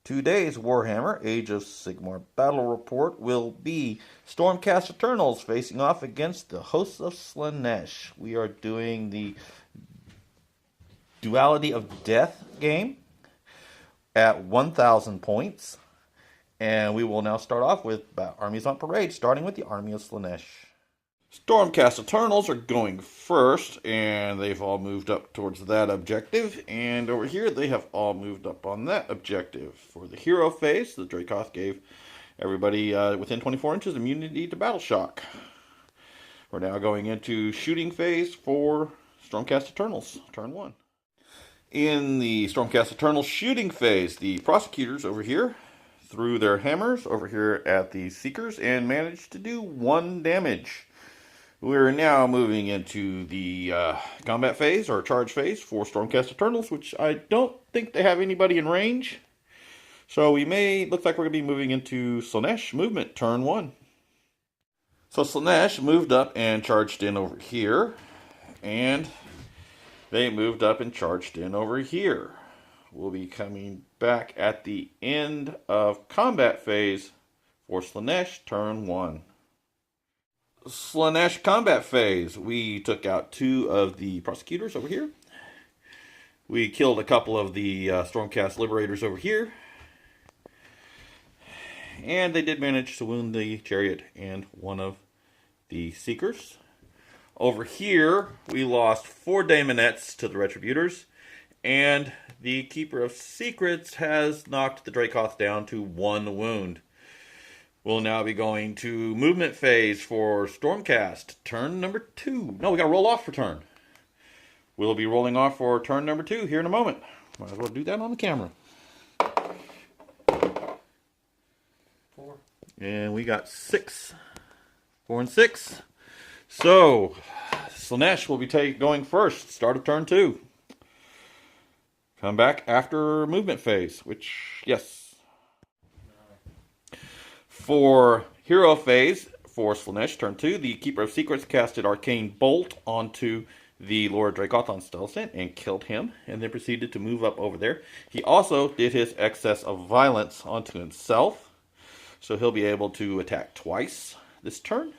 Today's Warhammer Age of Sigmar battle report will be Stormcast Eternals facing off against the hosts of Slaanesh. We are doing the Duality of Death game at 1,000 points. And we will now start off with armies on parade, starting with the army of Slaanesh. Stormcast Eternals are going first, and they've all moved up towards that objective. And over here, they have all moved up on that objective. For the hero phase, the Dracoth gave everybody within 24 inches immunity to battle shock. We're now going into shooting phase for Stormcast Eternals, turn 1. In the Stormcast Eternals shooting phase, the prosecutors over here threw their hammers over here at the Seekers and managed to do 1 damage. We're now moving into the combat phase, or charge phase, for Stormcast Eternals, which I don't think they have anybody in range. So looks like we're going to be moving into Slaanesh movement, turn 1. So Slaanesh moved up and charged in over here, and they moved up and charged in over here. We'll be coming back at the end of combat phase for Slaanesh, turn 1. Slaanesh combat phase. We took out 2 of the prosecutors over here. We killed a couple of the Stormcast Liberators over here. And they did manage to wound the Chariot and 1 of the Seekers. Over here, we lost 4 Daemonettes to the Retributors. And the Keeper of Secrets has knocked the Dracoth down to 1 wound. We'll now be going to movement phase for Stormcast, turn number 2. No, we got to roll off for turn. We'll be rolling off for turn number 2 here in a moment. Might as well do that on the camera. 4. And we got 6. 4 and 6. So, Slaanesh will be going first, start of turn 2. Come back after movement phase, which, yes. For hero phase, for Slaanesh, turn 2, the Keeper of Secrets casted Arcane Bolt onto the Lord Dracoth on Stealthant and killed him, and then proceeded to move up over there. He also did his excess of violence onto himself, so he'll be able to attack twice this turn.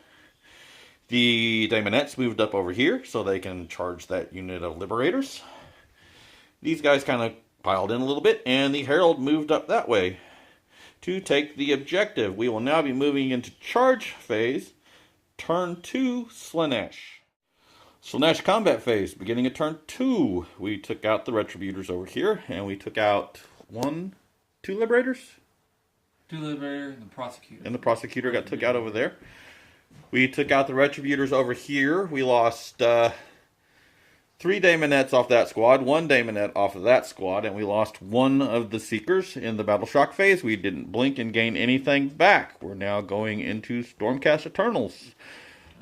The Daemonettes moved up over here, so they can charge that unit of Liberators. These guys kind of piled in a little bit, and the Herald moved up that way to take the objective. We will now be moving into charge phase, turn 2, Slaanesh. Slaanesh combat phase, beginning at turn 2. We took out the Retributors over here, and we took out 2 Liberators? 2 Liberators and the Prosecutor. And the Prosecutor got took out over there. We took out the Retributors over here. We lost 3 Daemonettes off that squad, 1 Daemonette off of that squad, and we lost 1 of the Seekers in the Battle Shock phase. We didn't blink and gain anything back. We're now going into Stormcast Eternals.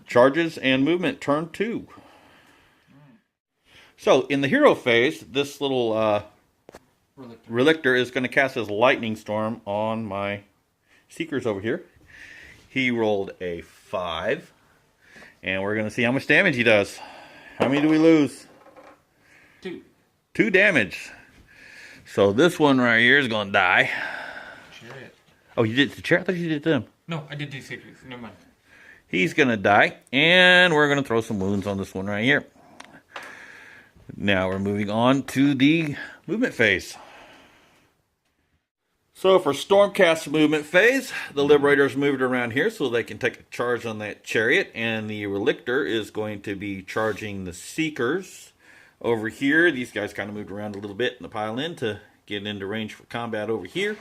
Charges and movement, turn 2. So, in the hero phase, this little Relictor is going to cast his Lightning Storm on my Seekers over here. He rolled a 5, and we're going to see how much damage he does. How many do we lose? 2. 2 damage. So this one right here is going to die. Chariot. Oh, you did the Chariot? I thought you did them. No, I did do Secrets. Never mind. He's going to die. And we're going to throw some wounds on this one right here. Now we're moving on to the movement phase. So for Stormcast movement phase, the Liberators moved around here so they can take a charge on that Chariot, and the Relictor is going to be charging the Seekers. Over here, these guys kind of moved around a little bit in the pile in to get into range for combat over here.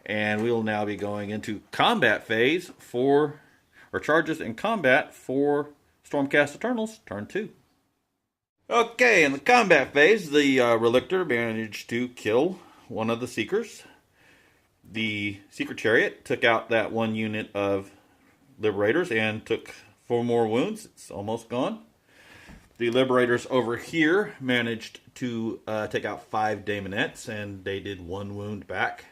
And we'll now be going into combat phase or charges in combat for Stormcast Eternals, turn 2. Okay, in the combat phase, the Relictor managed to kill 1 of the Seekers. The Seeker Chariot took out that 1 unit of Liberators and took 4 more wounds. It's almost gone. The Liberators over here managed to take out 5 Daemonettes, and they did 1 wound back.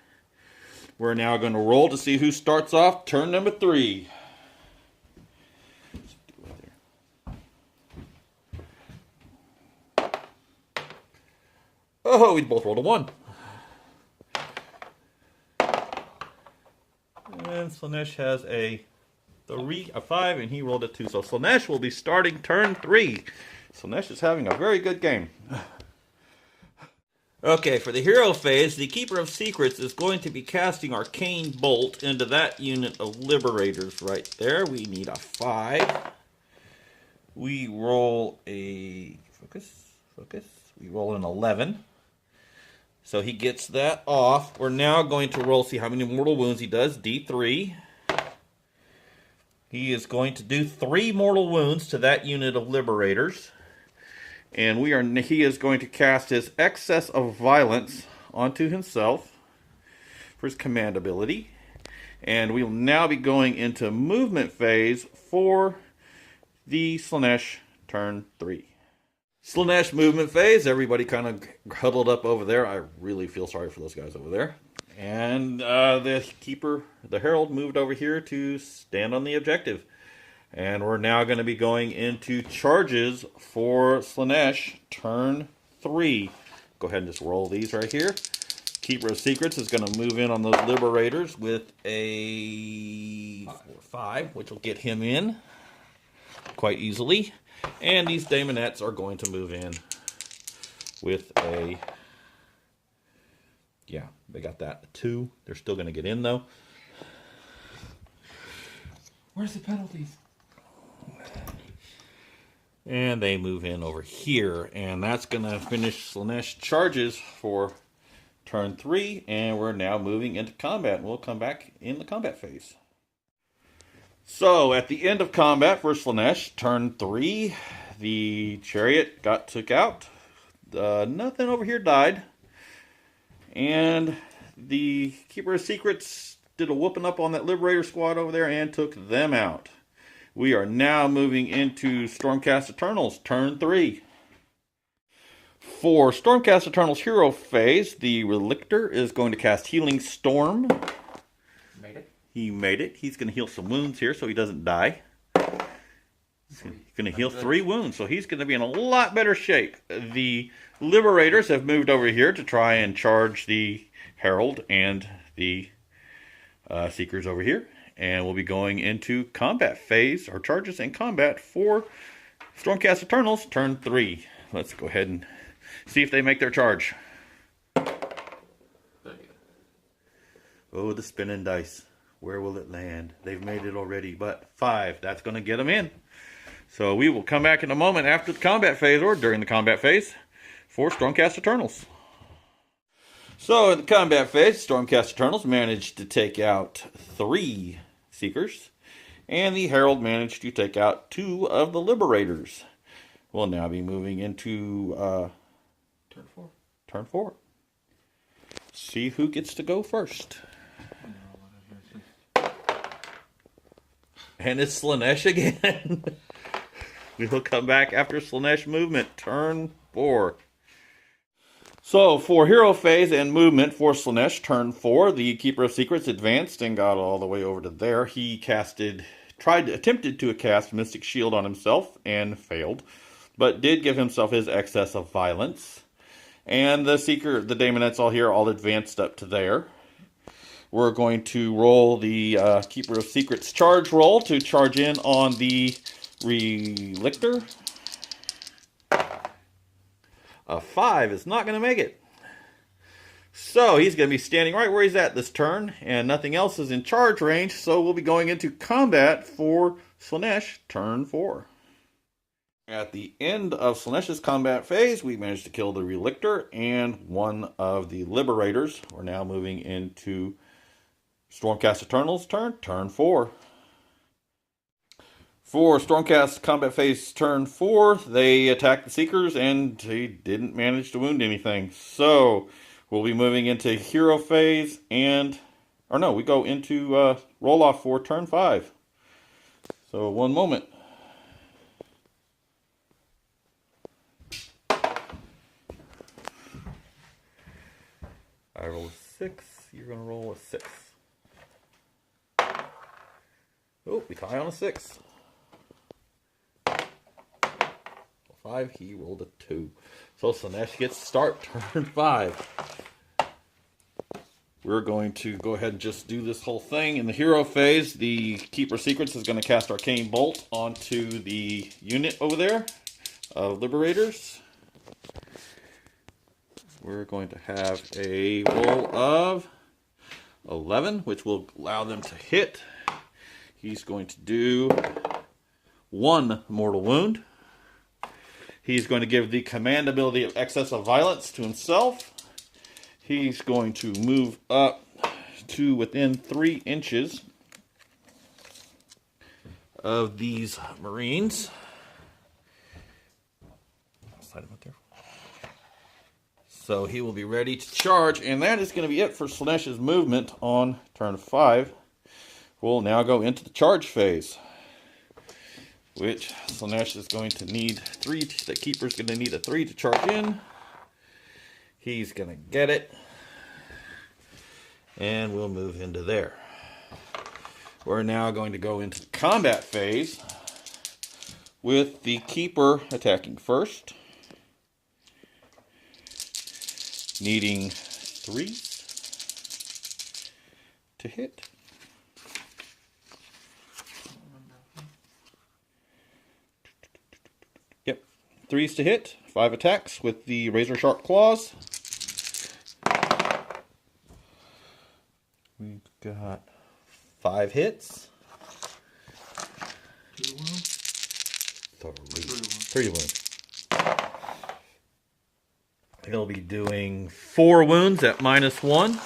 We're now going to roll to see who starts off turn number 3. Oh, we both rolled a 1. And Slaanesh has a 5, and he rolled a 2. So Slaanesh will be starting turn 3. Slaanesh is having a very good game. Okay, for the hero phase, the Keeper of Secrets is going to be casting Arcane Bolt into that unit of Liberators right there. We need a 5. We roll a... Focus. We roll an 11. So he gets that off. We're now going to roll, see how many mortal wounds he does. D3. He is going to do 3 mortal wounds to that unit of Liberators. And he is going to cast his Excess of Violence onto himself for his command ability. And we will now be going into movement phase for the Slaanesh turn 3. Slaanesh movement phase. Everybody kind of huddled up over there. I really feel sorry for those guys over there. And the Herald moved over here to stand on the objective. And we're now going to be going into charges for Slaanesh, turn 3. Go ahead and just roll these right here. Keeper of Secrets is going to move in on those Liberators with a 5, which will get him in quite easily. And these Daemonettes are going to move in with a... Yeah, they got that. A 2. They're still going to get in, though. Where's the penalties? And they move in over here. And that's going to finish Slaanesh charges for turn 3. And we're now moving into combat. We'll come back in the combat phase. So, at the end of combat for Slaanesh, turn 3, the chariot took out. Nothing over here died. And the Keeper of Secrets did a whooping up on that Liberator squad over there and took them out. We are now moving into Stormcast Eternals, turn 3. For Stormcast Eternals hero phase, the Relictor is going to cast Healing Storm. Made it. He made it. He's going to heal some wounds here so he doesn't die. He's going to heal 3 wounds, so he's going to be in a lot better shape. The Liberators have moved over here to try and charge the Herald and the Seekers over here. And we'll be going into combat phase, or charges and combat for Stormcast Eternals, turn 3. Let's go ahead and see if they make their charge. Oh, the spinning dice. Where will it land? They've made it already, but 5. That's going to get them in. So we will come back in a moment after the combat phase, or during the combat phase, for Stormcast Eternals. So in the combat phase, Stormcast Eternals managed to take out 3 Seekers, and the Herald managed to take out 2 of the Liberators. We'll now be moving into turn 4. See who gets to go first. And it's Slaanesh again. We'll come back after Slaanesh movement, turn 4. So, for hero phase and movement for Slaanesh, turn 4, the Keeper of Secrets advanced and got all the way over to there. He attempted to cast Mystic Shield on himself and failed, but did give himself his Excess of Violence. And the Daemonettes all here, all advanced up to there. We're going to roll the Keeper of Secrets charge roll to charge in on the Relictor. A 5 is not going to make it. So he's going to be standing right where he's at this turn, and nothing else is in charge range, so we'll be going into combat for Slaanesh, turn 4. At the end of Slaanesh's combat phase, we managed to kill the Relictor and 1 of the Liberators. We're now moving into Stormcast Eternals' turn 4. For Stormcast combat phase turn 4, they attacked the Seekers and they didn't manage to wound anything. So we'll be moving into hero phase we go into roll off for turn 5. So one moment. I roll a 6, you're going to roll a 6. Oh, we tie on a 6. 5, he rolled a 2. So Slaanesh gets to start turn 5. We're going to go ahead and just do this whole thing. In the hero phase, the Keeper Secrets is going to cast Arcane Bolt onto the unit over there of Liberators. We're going to have a roll of 11, which will allow them to hit. He's going to do 1 mortal wound. He's going to give the command ability of Excess of Violence to himself. He's going to move up to within 3 inches of these Marines. Slide him up there. So he will be ready to charge, and that is going to be it for Slaanesh's movement on turn 5. We'll now go into the charge phase, which Slaanesh is going to need 3. The Keeper's going to need a 3 to charge in. He's going to get it. And we'll move into there. We're now going to go into the combat phase with the Keeper attacking first. Needing 3 to hit. Yep, 3s to hit. 5 attacks with the razor sharp claws. We've got 5 hits. 2 wounds? 3 wounds. He'll be doing 4 wounds at -1.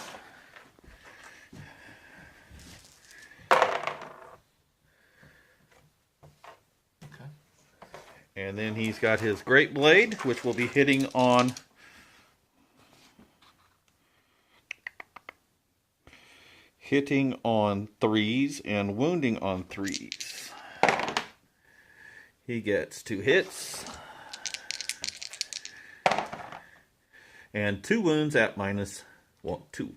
Okay. And then he's got his Great Blade, which will be hitting on hitting on 3s and wounding on 3s. He gets 2 hits and 2 wounds at -2.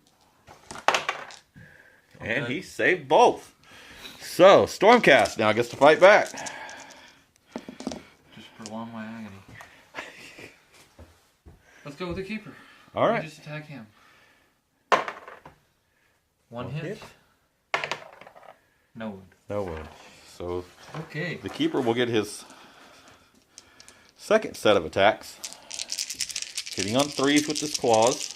And he saved both. So Stormcast now gets to fight back. Just prolong my agony. Let's go with the Keeper. All right. Just attack him. 1 hit. No wound. No wound. So Okay. the Keeper will get his second set of attacks. Hitting on 3s with his claws.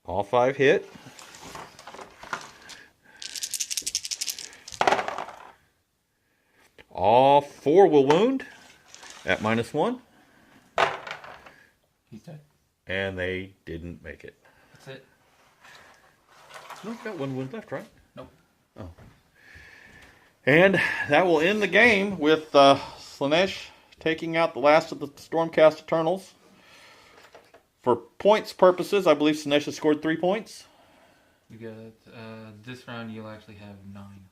All 5 hit. All 4 will wound at -1. He's dead. And they didn't make it. That's it. No, we've got 1 wound left, right? Nope. Oh. And that will end the game with Slaanesh taking out the last of the Stormcast Eternals. For points purposes, I believe Slaanesh has scored 3 points. You got, this round you'll actually have 9.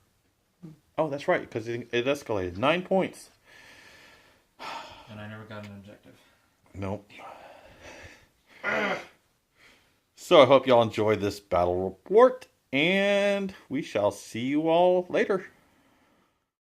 Oh, that's right, because it escalated. 9 points. And I never got an objective. Nope. So I hope y'all enjoyed this battle report, and we shall see you all later.